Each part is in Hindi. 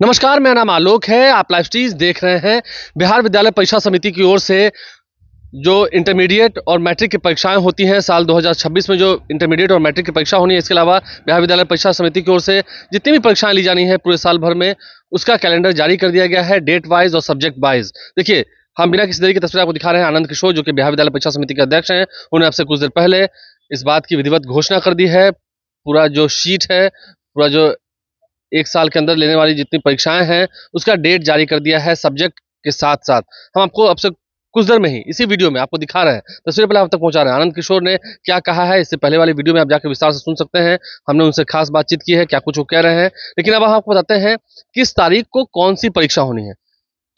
नमस्कार, मेरा नाम आलोक है। आप लाइव स्ट्रीज देख रहे हैं। बिहार विद्यालय परीक्षा समिति की ओर से जो इंटरमीडिएट और मैट्रिक की परीक्षाएं होती हैं साल 2026 में, जो इंटरमीडिएट और मैट्रिक की परीक्षा होनी है, इसके अलावा बिहार विद्यालय परीक्षा समिति की ओर से जितनी भी परीक्षाएं ली जानी है पूरे साल भर में, उसका कैलेंडर जारी कर दिया गया है, डेट वाइज और सब्जेक्ट वाइज। देखिए, हम बिना किसी देरी की तस्वीर आपको दिखा रहे हैं। आनंद किशोर, जो कि बिहार विद्यालय परीक्षा समिति के अध्यक्ष हैं, उन्होंने आपसे कुछ देर पहले इस बात की विधिवत घोषणा कर दी है। पूरा जो शीट है, पूरा जो एक साल के अंदर लेने वाली जितनी परीक्षाएं हैं, उसका डेट जारी कर दिया है सब्जेक्ट के साथ साथ। हम आपको अब से कुछ देर में ही इसी वीडियो में आपको दिखा रहे हैं, तस्वीर पहले आप तक पहुंचा रहे हैं। आनंद किशोर ने क्या कहा है, इससे पहले वाली वीडियो में आप जाकर विस्तार से सुन सकते हैं। हमने उनसे खास बातचीत की है, क्या कुछ वो कह रहे हैं। लेकिन अब हम आपको बताते हैं किस तारीख को कौन सी परीक्षा होनी है,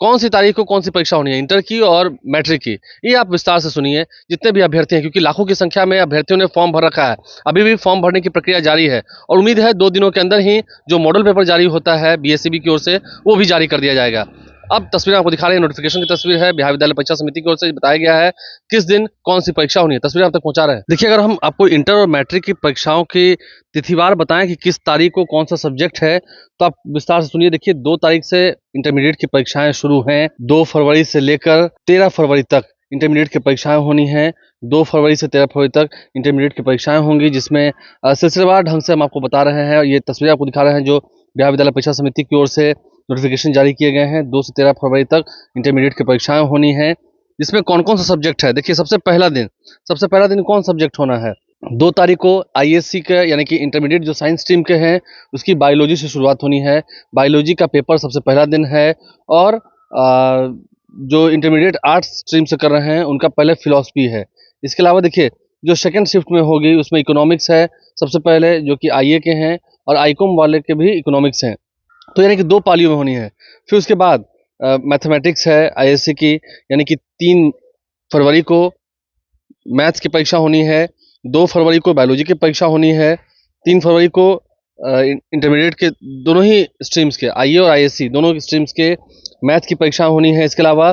कौन सी तारीख को कौन सी परीक्षा होनी है, इंटर की और मैट्रिक की। ये आप विस्तार से सुनिए, जितने भी अभ्यर्थी हैं, क्योंकि लाखों की संख्या में अभ्यर्थियों ने फॉर्म भर रखा है। अभी भी फॉर्म भरने की प्रक्रिया जारी है और उम्मीद है 2 दिनों के अंदर ही जो मॉडल पेपर जारी होता है बीएसईबी की ओर से, वो भी जारी कर दिया जाएगा। अब तस्वीर आपको दिखा रहे हैं, नोटिफिकेशन की तस्वीर है। बिहार विद्यालय परीक्षा समिति की ओर से बताया गया है किस दिन कौन सी परीक्षा होनी है। तस्वीर आप तक पहुंचा रहे हैं। देखिए, अगर हम आपको इंटर और मैट्रिक की परीक्षाओं की तिथिवार बताएं कि किस तारीख को कौन सा सब्जेक्ट है, तो आप विस्तार से सुनिए। देखिए, 2 तारीख से इंटरमीडिएट की परीक्षाएं शुरू हैं। 2 फरवरी से लेकर 13 फरवरी तक इंटरमीडिएट की परीक्षाएं होनी हैं। 2 फरवरी से 13 फरवरी तक इंटरमीडिएट की परीक्षाएं होंगी, जिसमें सिलसिलेवार ढंग से हम आपको बता रहे हैं। ये तस्वीर आपको दिखा रहे हैं जो बिहार विद्यालय परीक्षा समिति की ओर से नोटिफिकेशन जारी किए गए हैं। 2 से 13 फरवरी तक इंटरमीडिएट की परीक्षाएं होनी हैं, जिसमें कौन कौन सा सब्जेक्ट है। देखिए, सबसे पहला दिन कौन सब्जेक्ट होना है। 2 तारीख को आईएससी के, यानी कि इंटरमीडिएट जो साइंस स्ट्रीम के हैं, उसकी बायोलॉजी से शुरुआत होनी है। बायोलॉजी का पेपर सबसे पहला दिन है। और जो इंटरमीडिएट आर्ट्स स्ट्रीम से कर रहे हैं, उनका पहले फिलॉसफी है। इसके अलावा देखिए, जो सेकंड शिफ्ट में होगी उसमें इकोनॉमिक्स है सबसे पहले, जो कि आईए के हैं, और आईकॉम वाले के भी इकोनॉमिक्स हैं। तो यानी कि 2 पालियों में होनी है। फिर उसके बाद मैथमेटिक्स है आईएससी की, यानी कि 3 फरवरी को मैथ्स की परीक्षा होनी है। 2 फरवरी को बायोलॉजी की परीक्षा होनी है। 3 फरवरी को इंटरमीडिएट के दोनों ही स्ट्रीम्स के, आईए और आईएससी दोनों स्ट्रीम्स के मैथ की परीक्षा होनी है। इसके अलावा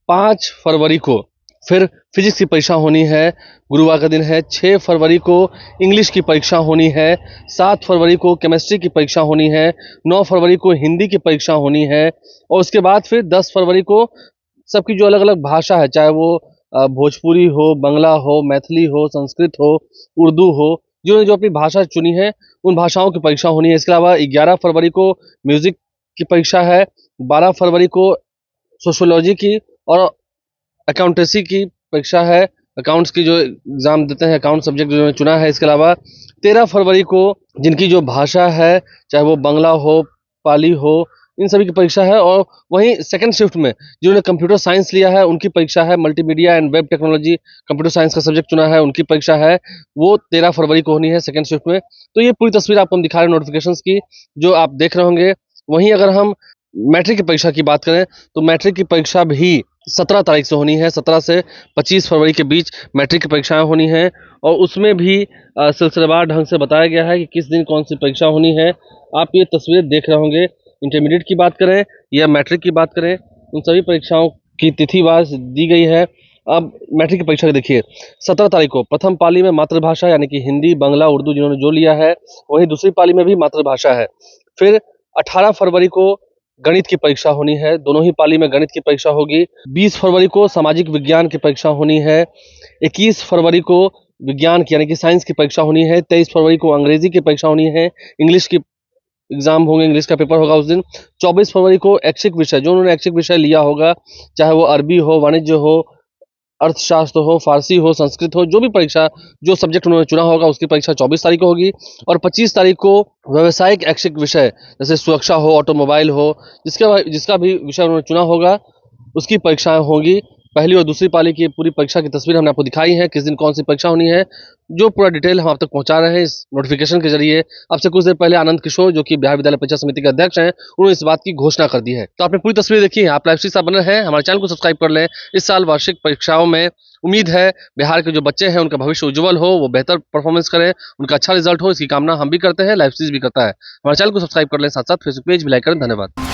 5 फरवरी को फिर फिजिक्स की परीक्षा होनी है, गुरुवार का दिन है। 6 फरवरी को इंग्लिश की परीक्षा होनी है। 7 फरवरी को केमिस्ट्री की परीक्षा होनी है। 9 फरवरी को हिंदी की परीक्षा होनी है। और उसके बाद फिर 10 फरवरी को सबकी जो अलग अलग भाषा है, चाहे वो भोजपुरी हो, बंगला हो, मैथिली हो, संस्कृत हो, उर्दू हो, जिन्होंने जो अपनी भाषा चुनी है, उन भाषाओं की परीक्षा होनी है। इसके अलावा 11 फरवरी को म्यूजिक की परीक्षा है। 12 फरवरी को सोशियोलॉजी की और अकाउंटेंसी की परीक्षा है। अकाउंट्स की जो एग्जाम देते हैं, अकाउंट सब्जेक्ट जो चुना है। इसके अलावा 13 फरवरी को जिनकी जो भाषा है, चाहे वो बंगला हो, पाली हो, इन सभी की परीक्षा है। और वहीं सेकंड शिफ्ट में जिन्होंने कंप्यूटर साइंस लिया है, उनकी परीक्षा है। Multimedia and web technology computer science का सब्जेक्ट चुना है, उनकी परीक्षा है, वो 13 फरवरी को होनी है सेकंड शिफ्ट में। तो ये पूरी तस्वीर आपको हम दिखा रहे हैं नोटिफिकेशंस की, जो आप देख रहे होंगे। वहीं अगर हम मैट्रिक की परीक्षा की बात करें, तो मैट्रिक की परीक्षा भी 17 तारीख से होनी है। 17 से 25 फरवरी के बीच मैट्रिक की परीक्षाएं होनी हैं। और उसमें भी सिलसिलेवार ढंग से बताया गया है कि किस दिन कौन सी परीक्षा होनी है। आप ये तस्वीर देख रहे होंगे। इंटरमीडिएट की बात करें या मैट्रिक की बात करें, उन सभी परीक्षाओं की तिथिवार दी गई है। अब मैट्रिक की परीक्षा देखिए, 17 तारीख को प्रथम पाली में मातृभाषा, यानी कि हिंदी, बंगला, उर्दू जिन्होंने जो लिया है, वहीं दूसरी पाली में भी मातृभाषा है। फिर 18 फरवरी को गणित की परीक्षा होनी है, दोनों ही पाली में गणित की परीक्षा होगी। 20 फरवरी को सामाजिक विज्ञान की परीक्षा होनी है। 21 फरवरी को विज्ञान की, यानी कि साइंस की परीक्षा होनी है। 23 फरवरी को अंग्रेजी की परीक्षा होनी है। इंग्लिश की एग्जाम होंगे, इंग्लिश का पेपर होगा उस दिन। 24 फरवरी को ऐच्छिक विषय, जो उन्होंने ऐच्छिक विषय लिया होगा, चाहे वो अरबी हो, वाणिज्य हो, अर्थशास्त्र हो, फारसी हो, संस्कृत हो, जो भी परीक्षा, जो सब्जेक्ट उन्होंने चुना होगा, उसकी परीक्षा 24 तारीख को होगी। और 25 तारीख को व्यावसायिक ऐच्छिक विषय, जैसे सुरक्षा हो, ऑटोमोबाइल हो, जिसका भी विषय उन्होंने चुना होगा, उसकी परीक्षाएं होंगी। पहली और दूसरी पाली की पूरी परीक्षा की तस्वीर हमने आपको दिखाई है, किस दिन कौन सी परीक्षा होनी है, जो पूरा डिटेल हम आप तक पहुंचा रहे हैं इस नोटिफिकेशन के जरिए। आपसे कुछ देर पहले आनंद किशोर, जो कि बिहार विद्यालय परीक्षा समिति के अध्यक्ष हैं, उन्होंने इस बात की घोषणा कर दी है। तो आपने पूरी तस्वीर देखी है। आप लाइव स्ट्रीम से बने हैं, हमारे चैनल को सब्सक्राइब कर लें। इस साल वार्षिक परीक्षाओं में उम्मीद है बिहार के जो बच्चे हैं, उनका भविष्य उज्जवल हो, वो बेहतर परफॉर्मेंस करें, उनका अच्छा रिजल्ट हो, इसकी कामना हम भी करते हैं, लाइव स्ट्रीम भी करता है। हमारे चैनल को सब्सक्राइब कर लें, साथ साथ फेसबुक पेज भी लाइक करें। धन्यवाद।